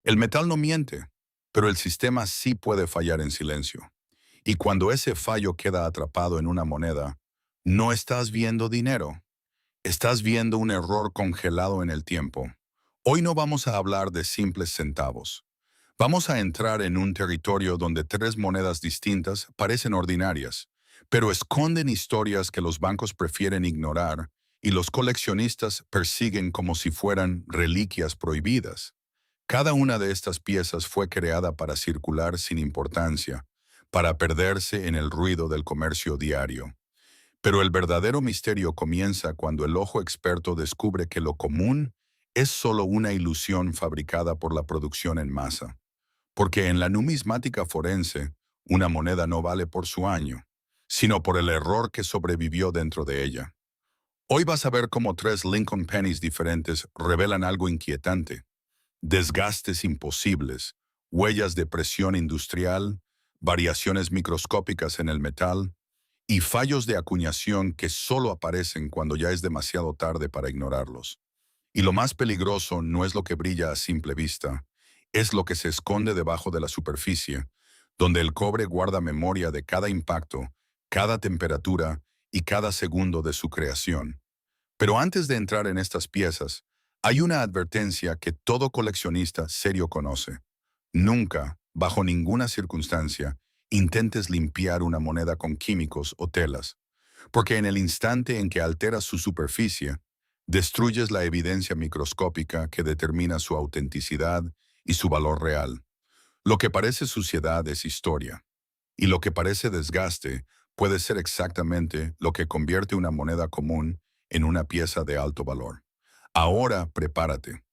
El metal no miente, pero el sistema sí puede fallar en silencio. Y cuando ese fallo queda atrapado en una moneda, no estás viendo dinero, estás viendo un error congelado en el tiempo. Hoy no vamos a hablar de simples centavos. Vamos a entrar en un territorio donde tres monedas distintas parecen ordinarias, pero esconden historias que los bancos prefieren ignorar y los coleccionistas persiguen como si fueran reliquias prohibidas. Cada una de estas piezas fue creada para circular sin importancia, para perderse en el ruido del comercio diario. Pero el verdadero misterio comienza cuando el ojo experto descubre que lo común es solo una ilusión fabricada por la producción en masa. Porque en la numismática forense, una moneda no vale por su año, sino por el error que sobrevivió dentro de ella. Hoy vas a ver cómo tres Lincoln Pennies diferentes revelan algo inquietante: desgastes imposibles, huellas de presión industrial, variaciones microscópicas en el metal y fallos de acuñación que solo aparecen cuando ya es demasiado tarde para ignorarlos. Y lo más peligroso no es lo que brilla a simple vista, es lo que se esconde debajo de la superficie, donde el cobre guarda memoria de cada impacto, cada temperatura y cada segundo de su creación. Pero antes de entrar en estas piezas, hay una advertencia que todo coleccionista serio conoce. Nunca, bajo ninguna circunstancia, intentes limpiar una moneda con químicos o telas, porque en el instante en que alteras su superficie, destruyes la evidencia microscópica que determina su autenticidad y su valor real. Lo que parece suciedad es historia, y lo que parece desgaste puede ser exactamente lo que convierte una moneda común en una pieza de alto valor. Ahora prepárate,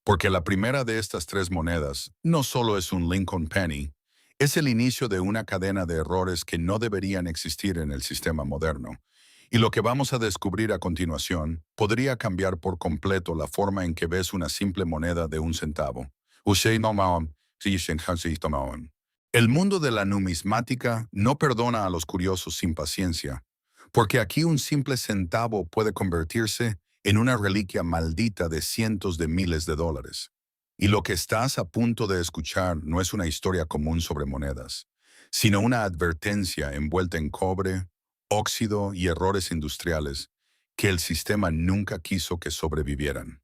porque la primera de estas tres monedas no solo es un Lincoln Penny, es el inicio de una cadena de errores que no deberían existir en el sistema moderno. Y lo que vamos a descubrir a continuación podría cambiar por completo la forma en que ves una simple moneda de un centavo. El mundo de la numismática no perdona a los curiosos sin paciencia, porque aquí un simple centavo puede convertirse en una reliquia maldita de cientos de miles de dólares. Y lo que estás a punto de escuchar no es una historia común sobre monedas, sino una advertencia envuelta en cobre, óxido y errores industriales que el sistema nunca quiso que sobrevivieran.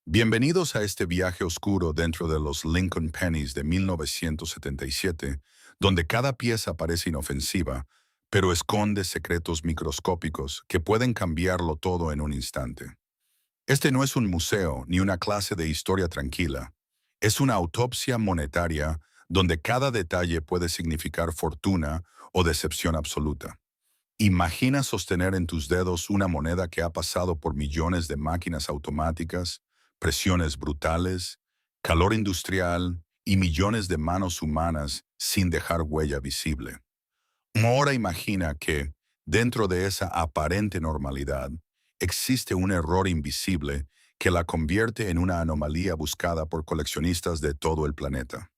Bienvenidos a este viaje oscuro dentro de los Lincoln Pennies de 1977, donde cada pieza parece inofensiva, pero esconde secretos microscópicos que pueden cambiarlo todo en un instante. Este no es un museo ni una clase de historia tranquila. Es una autopsia monetaria donde cada detalle puede significar fortuna o decepción absoluta. Imagina sostener en tus dedos una moneda que ha pasado por millones de máquinas automáticas, presiones brutales, calor industrial y millones de manos humanas sin dejar huella visible. Ahora imagina que, dentro de esa aparente normalidad, existe un error invisible que la convierte en una anomalía buscada por coleccionistas de todo el planeta.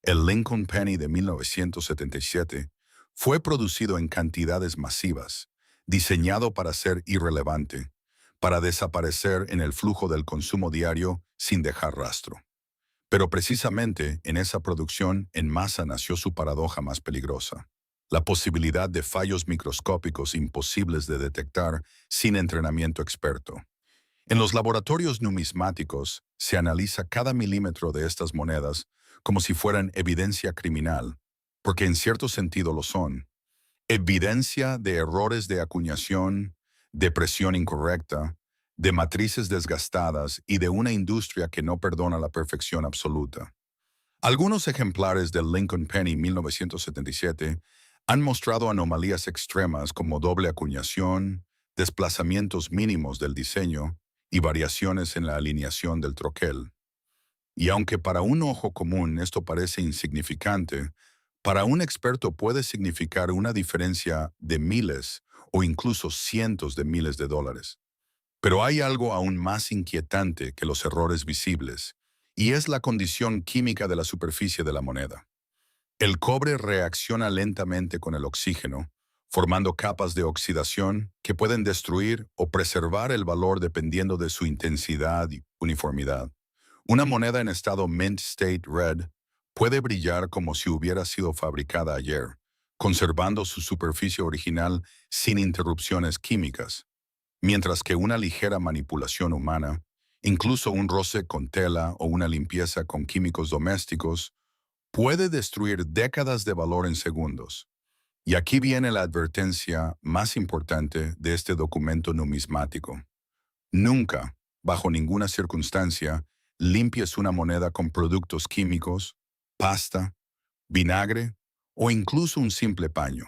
El Lincoln Penny de 1977 fue producido en cantidades masivas, diseñado para ser irrelevante, para desaparecer en el flujo del consumo diario sin dejar rastro. Pero precisamente en esa producción en masa nació su paradoja más peligrosa: la posibilidad de fallos microscópicos imposibles de detectar sin entrenamiento experto. En los laboratorios numismáticos se analiza cada milímetro de estas monedas como si fueran evidencia criminal, porque en cierto sentido lo son. Evidencia de errores de acuñación, de presión incorrecta, de matrices desgastadas y de una industria que no perdona la perfección absoluta. Algunos ejemplares del Lincoln Penny 1977 han mostrado anomalías extremas como doble acuñación, desplazamientos mínimos del diseño y variaciones en la alineación del troquel. Y aunque para un ojo común esto parece insignificante, para un experto puede significar una diferencia de miles o incluso cientos de miles de dólares. Pero hay algo aún más inquietante que los errores visibles, y es la condición química de la superficie de la moneda. El cobre reacciona lentamente con el oxígeno, formando capas de oxidación que pueden destruir o preservar el valor dependiendo de su intensidad y uniformidad. Una moneda en estado Mint State Red puede brillar como si hubiera sido fabricada ayer, conservando su superficie original sin interrupciones químicas, mientras que una ligera manipulación humana, incluso un roce con tela o una limpieza con químicos domésticos, puede destruir décadas de valor en segundos. Y aquí viene la advertencia más importante de este documento numismático. Nunca, bajo ninguna circunstancia, limpies una moneda con productos químicos, pasta, vinagre o incluso un simple paño,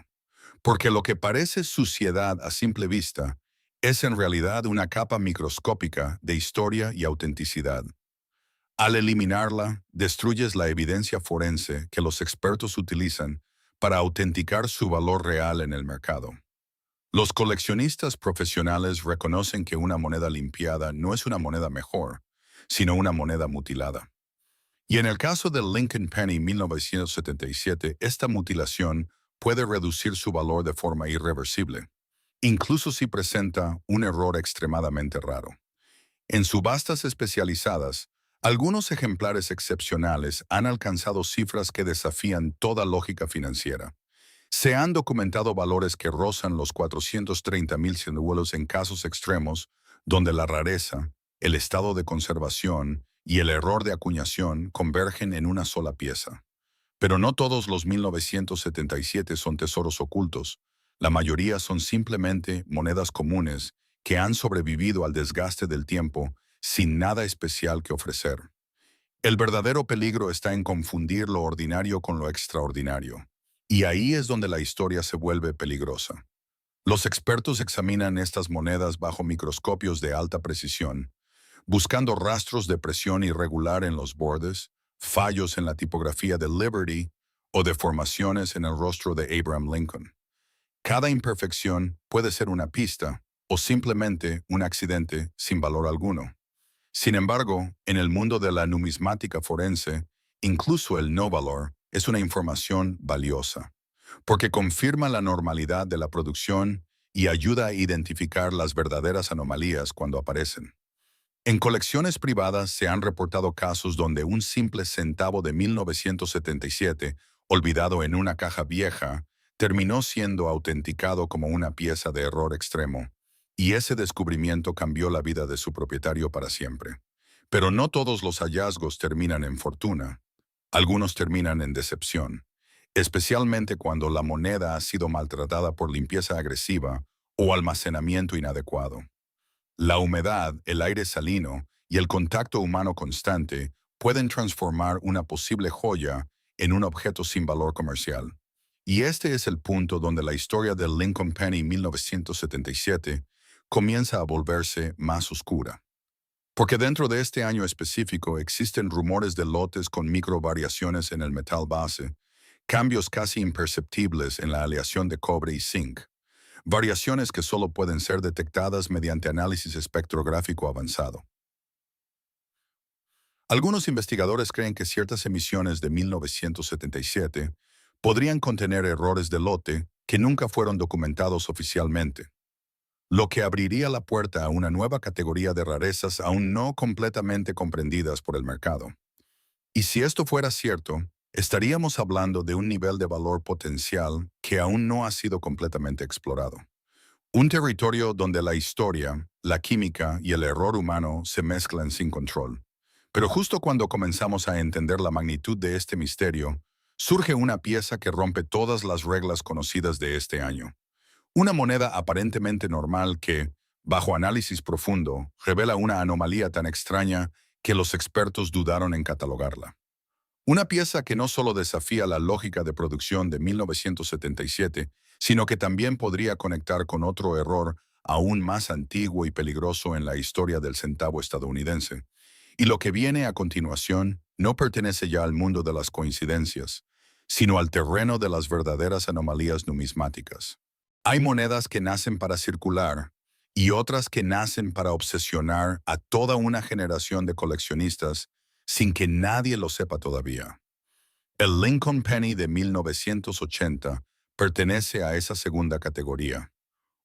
porque lo que parece suciedad a simple vista es en realidad una capa microscópica de historia y autenticidad. Al eliminarla, destruyes la evidencia forense que los expertos utilizan para autenticar su valor real en el mercado. Los coleccionistas profesionales reconocen que una moneda limpiada no es una moneda mejor, sino una moneda mutilada. Y en el caso del Lincoln Penny 1977, esta mutilación puede reducir su valor de forma irreversible, incluso si presenta un error extremadamente raro. En subastas especializadas, algunos ejemplares excepcionales han alcanzado cifras que desafían toda lógica financiera. Se han documentado valores que rozan los 430,000 científicos en casos extremos, donde la rareza, el estado de conservación y el error de acuñación convergen en una sola pieza. Pero no todos los 1977 son tesoros ocultos. La mayoría son simplemente monedas comunes que han sobrevivido al desgaste del tiempo sin nada especial que ofrecer. El verdadero peligro está en confundir lo ordinario con lo extraordinario. Y ahí es donde la historia se vuelve peligrosa. Los expertos examinan estas monedas bajo microscopios de alta precisión, buscando rastros de presión irregular en los bordes, fallos en la tipografía de Liberty o deformaciones en el rostro de Abraham Lincoln. Cada imperfección puede ser una pista o simplemente un accidente sin valor alguno. Sin embargo, en el mundo de la numismática forense, incluso el no valor es una información valiosa, porque confirma la normalidad de la producción y ayuda a identificar las verdaderas anomalías cuando aparecen. En colecciones privadas se han reportado casos donde un simple centavo de 1977, olvidado en una caja vieja, terminó siendo autenticado como una pieza de error extremo, y ese descubrimiento cambió la vida de su propietario para siempre. Pero no todos los hallazgos terminan en fortuna. Algunos terminan en decepción, especialmente cuando la moneda ha sido maltratada por limpieza agresiva o almacenamiento inadecuado. La humedad, el aire salino y el contacto humano constante pueden transformar una posible joya en un objeto sin valor comercial. Y este es el punto donde la historia del Lincoln Penny 1977 comienza a volverse más oscura. Porque dentro de este año específico existen rumores de lotes con microvariaciones en el metal base, cambios casi imperceptibles en la aleación de cobre y zinc, variaciones que solo pueden ser detectadas mediante análisis espectrográfico avanzado. Algunos investigadores creen que ciertas emisiones de 1977 podrían contener errores de lote que nunca fueron documentados oficialmente, lo que abriría la puerta a una nueva categoría de rarezas aún no completamente comprendidas por el mercado. Y si esto fuera cierto, estaríamos hablando de un nivel de valor potencial que aún no ha sido completamente explorado. Un territorio donde la historia, la química y el error humano se mezclan sin control. Pero justo cuando comenzamos a entender la magnitud de este misterio, surge una pieza que rompe todas las reglas conocidas de este año. Una moneda aparentemente normal que, bajo análisis profundo, revela una anomalía tan extraña que los expertos dudaron en catalogarla. Una pieza que no solo desafía la lógica de producción de 1977, sino que también podría conectar con otro error aún más antiguo y peligroso en la historia del centavo estadounidense. Y lo que viene a continuación no pertenece ya al mundo de las coincidencias, sino al terreno de las verdaderas anomalías numismáticas. Hay monedas que nacen para circular y otras que nacen para obsesionar a toda una generación de coleccionistas sin que nadie lo sepa todavía. El Lincoln Penny de 1980 pertenece a esa segunda categoría.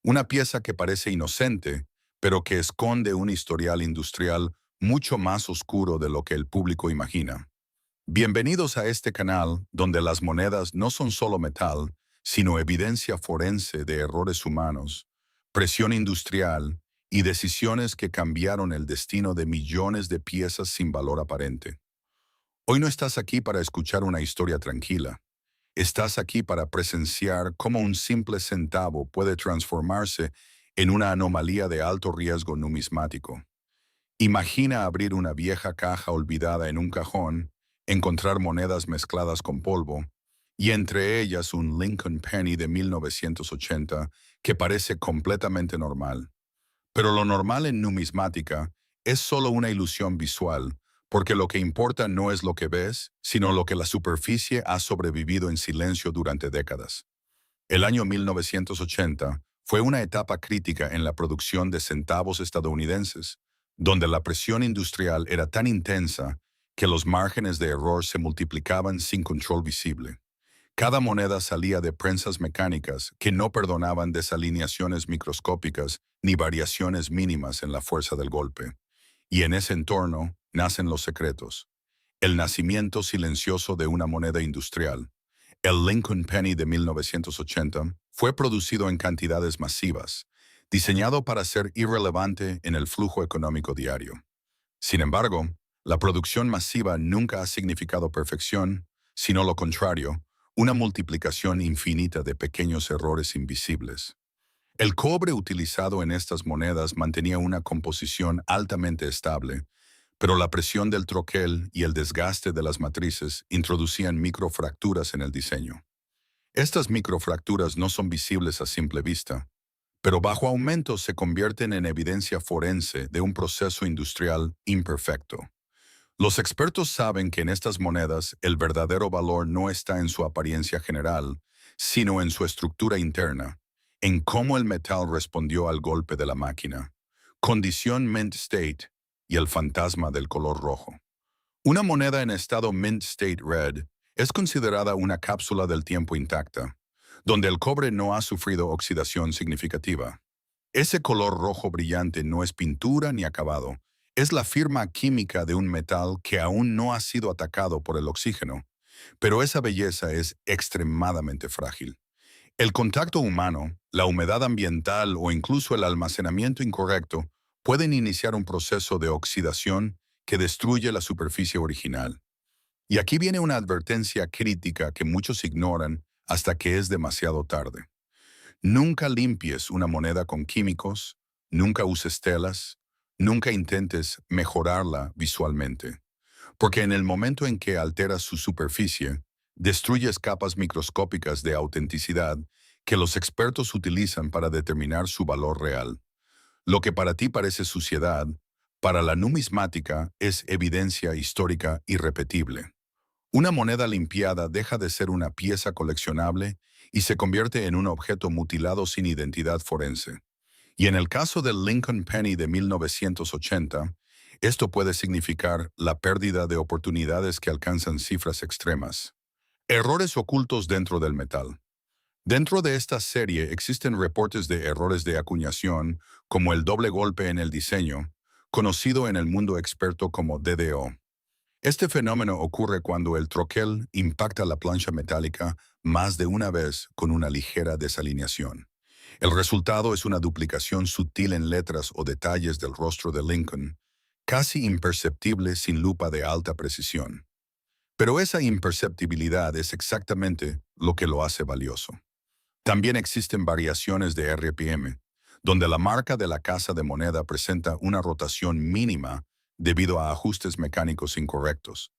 Una pieza que parece inocente, pero que esconde un historial industrial mucho más oscuro de lo que el público imagina. Bienvenidos a este canal donde las monedas no son solo metal, sino evidencia forense de errores humanos, presión industrial y decisiones que cambiaron el destino de millones de piezas sin valor aparente. Hoy no estás aquí para escuchar una historia tranquila. Estás aquí para presenciar cómo un simple centavo puede transformarse en una anomalía de alto riesgo numismático. Imagina abrir una vieja caja olvidada en un cajón, encontrar monedas mezcladas con polvo, y entre ellas un Lincoln Penny de 1980 que parece completamente normal. Pero lo normal en numismática es solo una ilusión visual, porque lo que importa no es lo que ves, sino lo que la superficie ha sobrevivido en silencio durante décadas. El año 1980 fue una etapa crítica en la producción de centavos estadounidenses, donde la presión industrial era tan intensa que los márgenes de error se multiplicaban sin control visible. Cada moneda salía de prensas mecánicas que no perdonaban desalineaciones microscópicas ni variaciones mínimas en la fuerza del golpe. Y en ese entorno nacen los secretos. El nacimiento silencioso de una moneda industrial. El Lincoln Penny de 1980 fue producido en cantidades masivas, diseñado para ser irrelevante en el flujo económico diario. Sin embargo, la producción masiva nunca ha significado perfección, sino lo contrario, una multiplicación infinita de pequeños errores invisibles. El cobre utilizado en estas monedas mantenía una composición altamente estable, pero la presión del troquel y el desgaste de las matrices introducían microfracturas en el diseño. Estas microfracturas no son visibles a simple vista, pero bajo aumento se convierten en evidencia forense de un proceso industrial imperfecto. Los expertos saben que en estas monedas el verdadero valor no está en su apariencia general, sino en su estructura interna, en cómo el metal respondió al golpe de la máquina, condición mint state y el fantasma del color rojo. Una moneda en estado mint state red es considerada una cápsula del tiempo intacta, donde el cobre no ha sufrido oxidación significativa. Ese color rojo brillante no es pintura ni acabado, es la firma química de un metal que aún no ha sido atacado por el oxígeno, pero esa belleza es extremadamente frágil. El contacto humano, la humedad ambiental o incluso el almacenamiento incorrecto pueden iniciar un proceso de oxidación que destruye la superficie original. Y aquí viene una advertencia crítica que muchos ignoran hasta que es demasiado tarde. Nunca limpies una moneda con químicos, nunca uses telas, nunca intentes mejorarla visualmente, porque en el momento en que alteras su superficie, destruyes capas microscópicas de autenticidad que los expertos utilizan para determinar su valor real. Lo que para ti parece suciedad, para la numismática es evidencia histórica irrepetible. Una moneda limpiada deja de ser una pieza coleccionable y se convierte en un objeto mutilado sin identidad forense. Y en el caso del Lincoln Penny de 1980, esto puede significar la pérdida de oportunidades que alcanzan cifras extremas. Errores ocultos dentro del metal. Dentro de esta serie existen reportes de errores de acuñación, como el doble golpe en el diseño, conocido en el mundo experto como DDO. Este fenómeno ocurre cuando el troquel impacta la plancha metálica más de una vez con una ligera desalineación. El resultado es una duplicación sutil en letras o detalles del rostro de Lincoln, casi imperceptible sin lupa de alta precisión. Pero esa imperceptibilidad es exactamente lo que lo hace valioso. También existen variaciones de RPM, donde la marca de la casa de moneda presenta una rotación mínima debido a ajustes mecánicos incorrectos.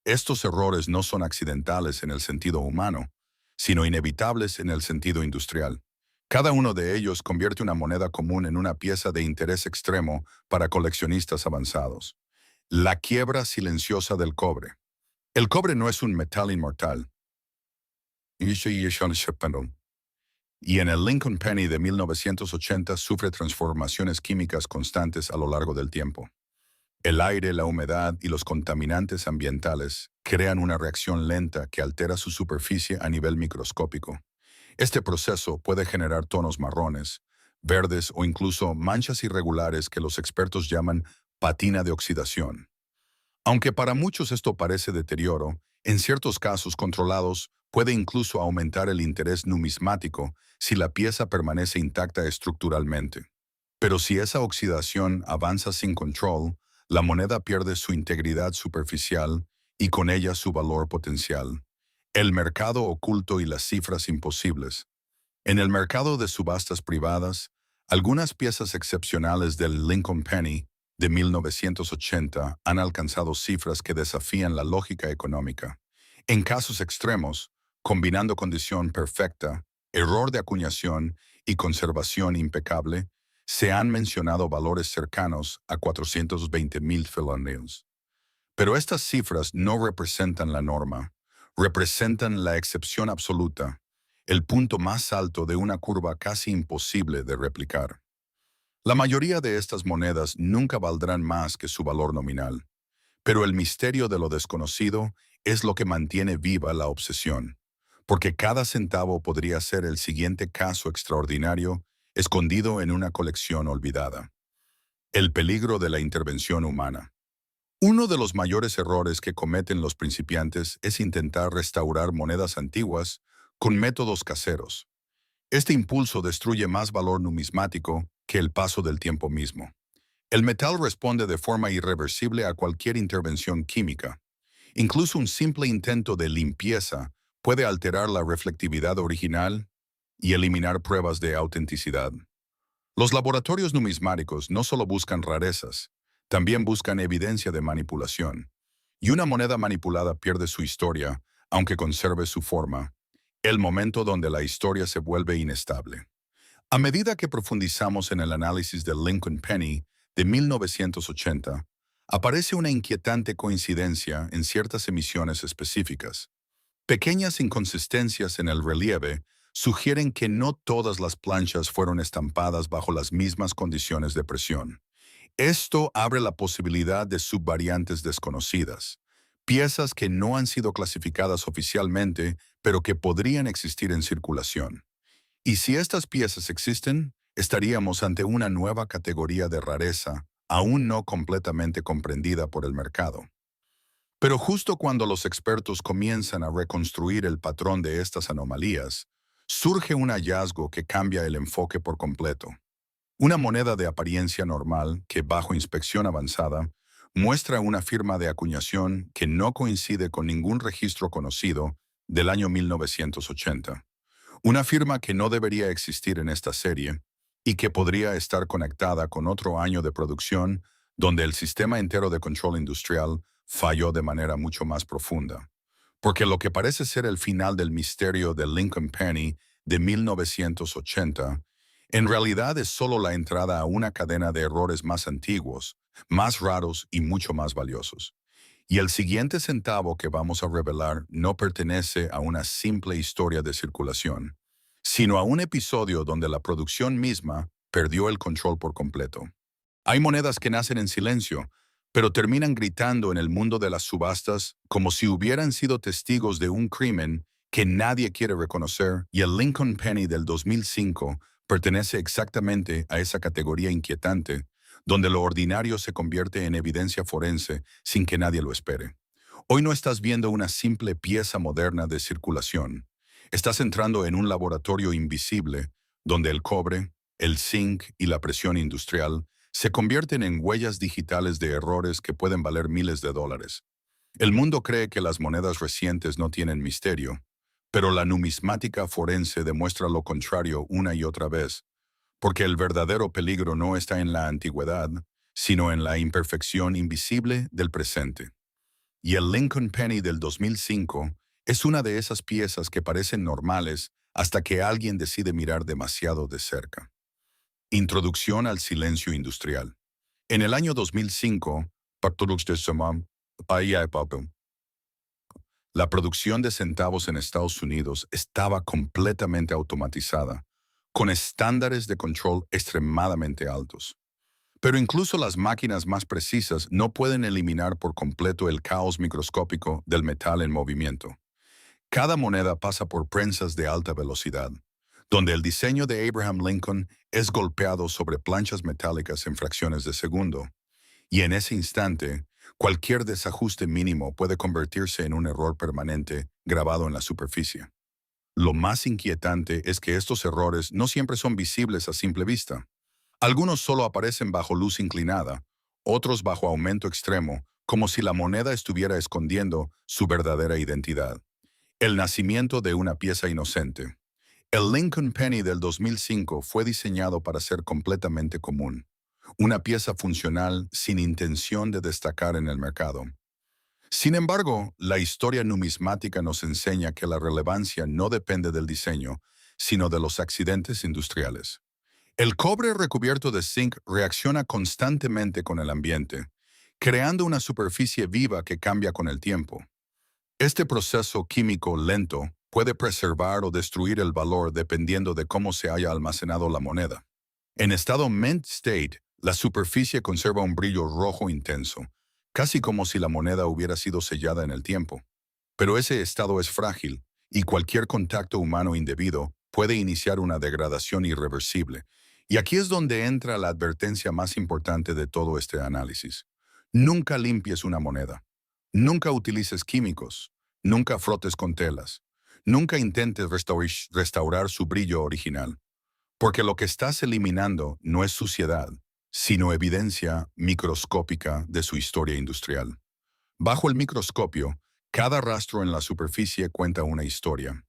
Estos errores no son accidentales en el sentido humano, sino inevitables en el sentido industrial. Cada uno de ellos convierte una moneda común en una pieza de interés extremo para coleccionistas avanzados. La quiebra silenciosa del cobre. El cobre no es un metal inmortal. Y en el Lincoln Penny de 1980 sufre transformaciones químicas constantes a lo largo del tiempo. El aire, la humedad y los contaminantes ambientales crean una reacción lenta que altera su superficie a nivel microscópico. Este proceso puede generar tonos marrones, verdes o incluso manchas irregulares que los expertos llaman patina de oxidación. Aunque para muchos esto parece deterioro, en ciertos casos controlados puede incluso aumentar el interés numismático si la pieza permanece intacta estructuralmente. Pero si esa oxidación avanza sin control, la moneda pierde su integridad superficial y con ella su valor potencial. El mercado oculto y las cifras imposibles. En el mercado de subastas privadas, algunas piezas excepcionales del Lincoln Penny de 1980 han alcanzado cifras que desafían la lógica económica. En casos extremos, combinando condición perfecta, error de acuñación y conservación impecable, se han mencionado valores cercanos a 420,000 felonios. Pero estas cifras no representan la norma, representan la excepción absoluta, el punto más alto de una curva casi imposible de replicar. La mayoría de estas monedas nunca valdrán más que su valor nominal, pero el misterio de lo desconocido es lo que mantiene viva la obsesión, porque cada centavo podría ser el siguiente caso extraordinario escondido en una colección olvidada. El peligro de la intervención humana. Uno de los mayores errores que cometen los principiantes es intentar restaurar monedas antiguas con métodos caseros. Este impulso destruye más valor numismático que el paso del tiempo mismo. El metal responde de forma irreversible a cualquier intervención química. Incluso un simple intento de limpieza puede alterar la reflectividad original y eliminar pruebas de autenticidad. Los laboratorios numismáticos no solo buscan rarezas, también buscan evidencia de manipulación. Y una moneda manipulada pierde su historia, aunque conserve su forma, el momento donde la historia se vuelve inestable. A medida que profundizamos en el análisis del Lincoln Penny de 1980, aparece una inquietante coincidencia en ciertas emisiones específicas. Pequeñas inconsistencias en el relieve sugieren que no todas las planchas fueron estampadas bajo las mismas condiciones de presión. Esto abre la posibilidad de subvariantes desconocidas, piezas que no han sido clasificadas oficialmente, pero que podrían existir en circulación. Y si estas piezas existen, estaríamos ante una nueva categoría de rareza, aún no completamente comprendida por el mercado. Pero justo cuando los expertos comienzan a reconstruir el patrón de estas anomalías, surge un hallazgo que cambia el enfoque por completo. Una moneda de apariencia normal que, bajo inspección avanzada, muestra una firma de acuñación que no coincide con ningún registro conocido del año 1980. Una firma que no debería existir en esta serie y que podría estar conectada con otro año de producción donde el sistema entero de control industrial falló de manera mucho más profunda. Porque lo que parece ser el final del misterio del Lincoln Penny de 1980 en realidad es solo la entrada a una cadena de errores más antiguos, más raros y mucho más valiosos. Y el siguiente centavo que vamos a revelar no pertenece a una simple historia de circulación, sino a un episodio donde la producción misma perdió el control por completo. Hay monedas que nacen en silencio, pero terminan gritando en el mundo de las subastas como si hubieran sido testigos de un crimen que nadie quiere reconocer, y el Lincoln Penny del 2005 pertenece exactamente a esa categoría inquietante, donde lo ordinario se convierte en evidencia forense sin que nadie lo espere. Hoy no estás viendo una simple pieza moderna de circulación. Estás entrando en un laboratorio invisible, donde el cobre, el zinc y la presión industrial se convierten en huellas digitales de errores que pueden valer miles de dólares. El mundo cree que las monedas recientes no tienen misterio, pero la numismática forense demuestra lo contrario una y otra vez, porque el verdadero peligro no está en la antigüedad, sino en la imperfección invisible del presente. Y el Lincoln Penny del 2005 es una de esas piezas que parecen normales hasta que alguien decide mirar demasiado de cerca. Introducción al silencio industrial. En el año 2005, la producción de centavos en Estados Unidos estaba completamente automatizada, con estándares de control extremadamente altos. Pero incluso las máquinas más precisas no pueden eliminar por completo el caos microscópico del metal en movimiento. Cada moneda pasa por prensas de alta velocidad, donde el diseño de Abraham Lincoln es golpeado sobre planchas metálicas en fracciones de segundo. Y en ese instante, cualquier desajuste mínimo puede convertirse en un error permanente grabado en la superficie. Lo más inquietante es que estos errores no siempre son visibles a simple vista. Algunos solo aparecen bajo luz inclinada, otros bajo aumento extremo, como si la moneda estuviera escondiendo su verdadera identidad. El nacimiento de una pieza inocente. El Lincoln Penny del 2005 fue diseñado para ser completamente común. Una pieza funcional sin intención de destacar en el mercado. Sin embargo, la historia numismática nos enseña que la relevancia no depende del diseño, sino de los accidentes industriales. El cobre recubierto de zinc reacciona constantemente con el ambiente, creando una superficie viva que cambia con el tiempo. Este proceso químico lento puede preservar o destruir el valor dependiendo de cómo se haya almacenado la moneda. En estado mint state, la superficie conserva un brillo rojo intenso, casi como si la moneda hubiera sido sellada en el tiempo. Pero ese estado es frágil, y cualquier contacto humano indebido puede iniciar una degradación irreversible. Y aquí es donde entra la advertencia más importante de todo este análisis. Nunca limpies una moneda. Nunca utilices químicos. Nunca frotes con telas. Nunca intentes restaurar su brillo original. Porque lo que estás eliminando no es suciedad, sino evidencia microscópica de su historia industrial. Bajo el microscopio, cada rastro en la superficie cuenta una historia.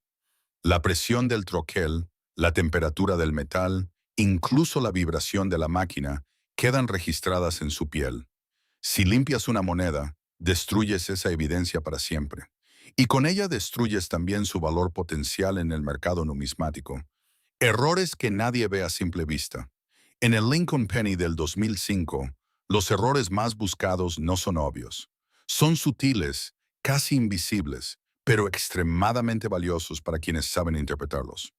La presión del troquel, la temperatura del metal, incluso la vibración de la máquina, quedan registradas en su piel. Si limpias una moneda, destruyes esa evidencia para siempre. Y con ella destruyes también su valor potencial en el mercado numismático. Errores que nadie ve a simple vista. En el Lincoln Penny del 2005, los errores más buscados no son obvios. Son sutiles, casi invisibles, pero extremadamente valiosos para quienes saben interpretarlos.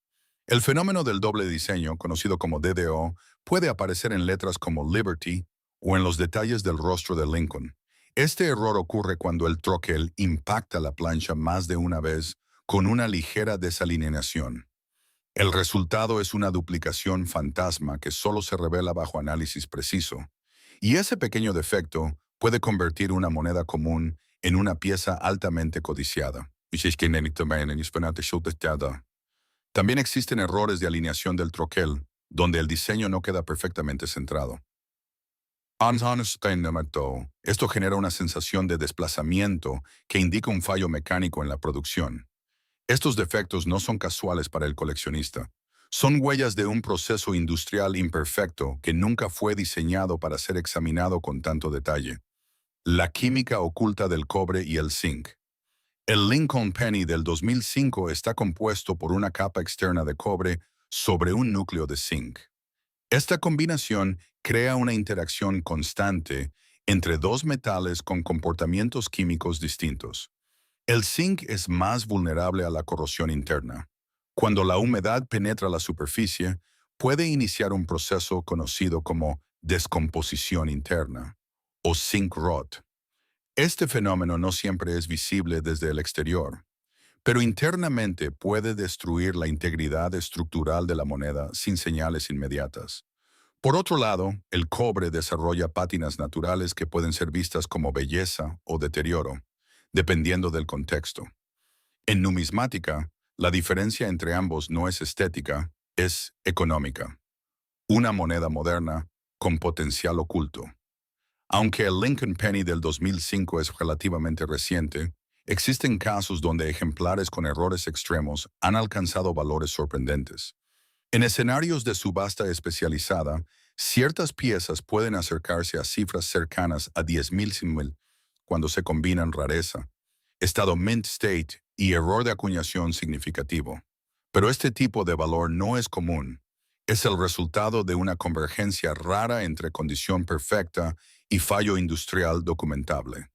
El fenómeno del doble diseño, conocido como DDO, puede aparecer en letras como Liberty o en los detalles del rostro de Lincoln. Este error ocurre cuando el troquel impacta la plancha más de una vez con una ligera desalineación. El resultado es una duplicación fantasma que solo se revela bajo análisis preciso. Y ese pequeño defecto puede convertir una moneda común en una pieza altamente codiciada. También existen errores de alineación del troquel, donde el diseño no queda perfectamente centrado. Esto genera una sensación de desplazamiento que indica un fallo mecánico en la producción. Estos defectos no son casuales para el coleccionista. Son huellas de un proceso industrial imperfecto que nunca fue diseñado para ser examinado con tanto detalle. La química oculta del cobre y el zinc. El Lincoln Penny del 2005 está compuesto por una capa externa de cobre sobre un núcleo de zinc. Esta combinación crea una interacción constante entre dos metales con comportamientos químicos distintos. El zinc es más vulnerable a la corrosión interna. Cuando la humedad penetra la superficie, puede iniciar un proceso conocido como descomposición interna, o zinc rot. Este fenómeno no siempre es visible desde el exterior, pero internamente puede destruir la integridad estructural de la moneda sin señales inmediatas. Por otro lado, el cobre desarrolla pátinas naturales que pueden ser vistas como belleza o deterioro, dependiendo del contexto. En numismática, la diferencia entre ambos no es estética, es económica. Una moneda moderna con potencial oculto. Aunque el Lincoln Penny del 2005 es relativamente reciente, existen casos donde ejemplares con errores extremos han alcanzado valores sorprendentes. En escenarios de subasta especializada, ciertas piezas pueden acercarse a cifras cercanas a 10,000 cuando se combinan rareza, estado mint state y error de acuñación significativo. Pero este tipo de valor no es común. Es el resultado de una convergencia rara entre condición perfecta y fallo industrial documentable.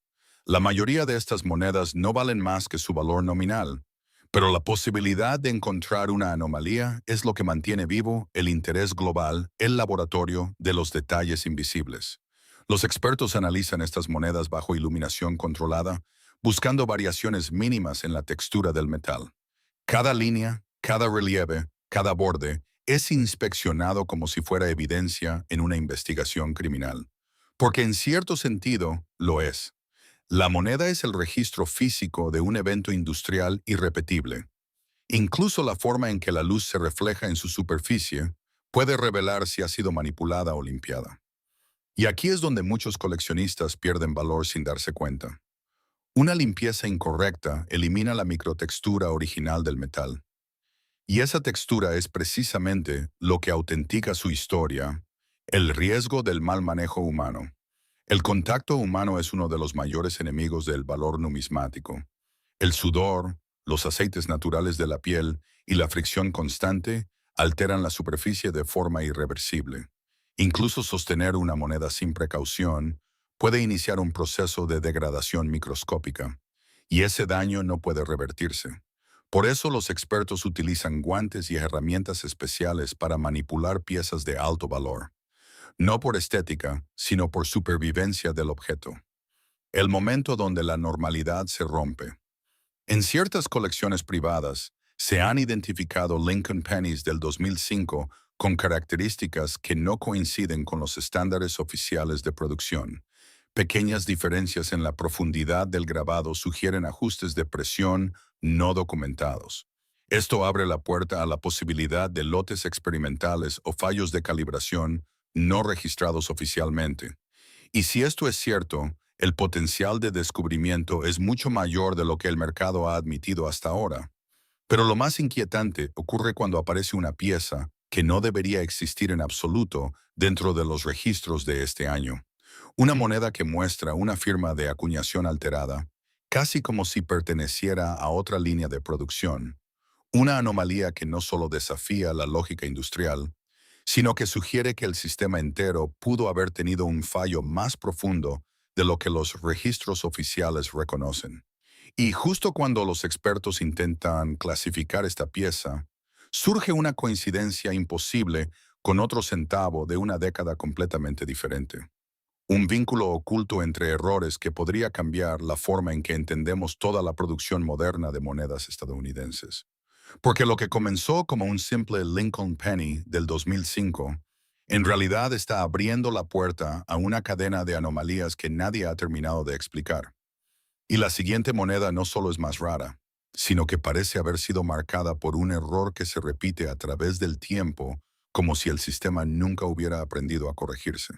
La mayoría de estas monedas no valen más que su valor nominal, pero la posibilidad de encontrar una anomalía es lo que mantiene vivo el interés global, el laboratorio de los detalles invisibles. Los expertos analizan estas monedas bajo iluminación controlada, buscando variaciones mínimas en la textura del metal. Cada línea, cada relieve, cada borde es inspeccionado como si fuera evidencia en una investigación criminal. Porque en cierto sentido lo es. La moneda es el registro físico de un evento industrial irrepetible. Incluso la forma en que la luz se refleja en su superficie puede revelar si ha sido manipulada o limpiada. Y aquí es donde muchos coleccionistas pierden valor sin darse cuenta. Una limpieza incorrecta elimina la microtextura original del metal. Y esa textura es precisamente lo que autentica su historia, el riesgo del mal manejo humano. El contacto humano es uno de los mayores enemigos del valor numismático. El sudor, los aceites naturales de la piel y la fricción constante alteran la superficie de forma irreversible. Incluso sostener una moneda sin precaución puede iniciar un proceso de degradación microscópica, y ese daño no puede revertirse. Por eso los expertos utilizan guantes y herramientas especiales para manipular piezas de alto valor, no por estética, sino por supervivencia del objeto. El momento donde la normalidad se rompe. En ciertas colecciones privadas, se han identificado Lincoln Pennies del 2005 con características que no coinciden con los estándares oficiales de producción. Pequeñas diferencias en la profundidad del grabado sugieren ajustes de presión no documentados. Esto abre la puerta a la posibilidad de lotes experimentales o fallos de calibración no registrados oficialmente. Y si esto es cierto, el potencial de descubrimiento es mucho mayor de lo que el mercado ha admitido hasta ahora. Pero lo más inquietante ocurre cuando aparece una pieza que no debería existir en absoluto dentro de los registros de este año. Una moneda que muestra una firma de acuñación alterada, casi como si perteneciera a otra línea de producción. Una anomalía que no solo desafía la lógica industrial, sino que sugiere que el sistema entero pudo haber tenido un fallo más profundo de lo que los registros oficiales reconocen. Y justo cuando los expertos intentan clasificar esta pieza, surge una coincidencia imposible con otro centavo de una década completamente diferente. Un vínculo oculto entre errores que podría cambiar la forma en que entendemos toda la producción moderna de monedas estadounidenses. Porque lo que comenzó como un simple Lincoln Penny del 2005, en realidad está abriendo la puerta a una cadena de anomalías que nadie ha terminado de explicar. Y la siguiente moneda no solo es más rara, sino que parece haber sido marcada por un error que se repite a través del tiempo, como si el sistema nunca hubiera aprendido a corregirse.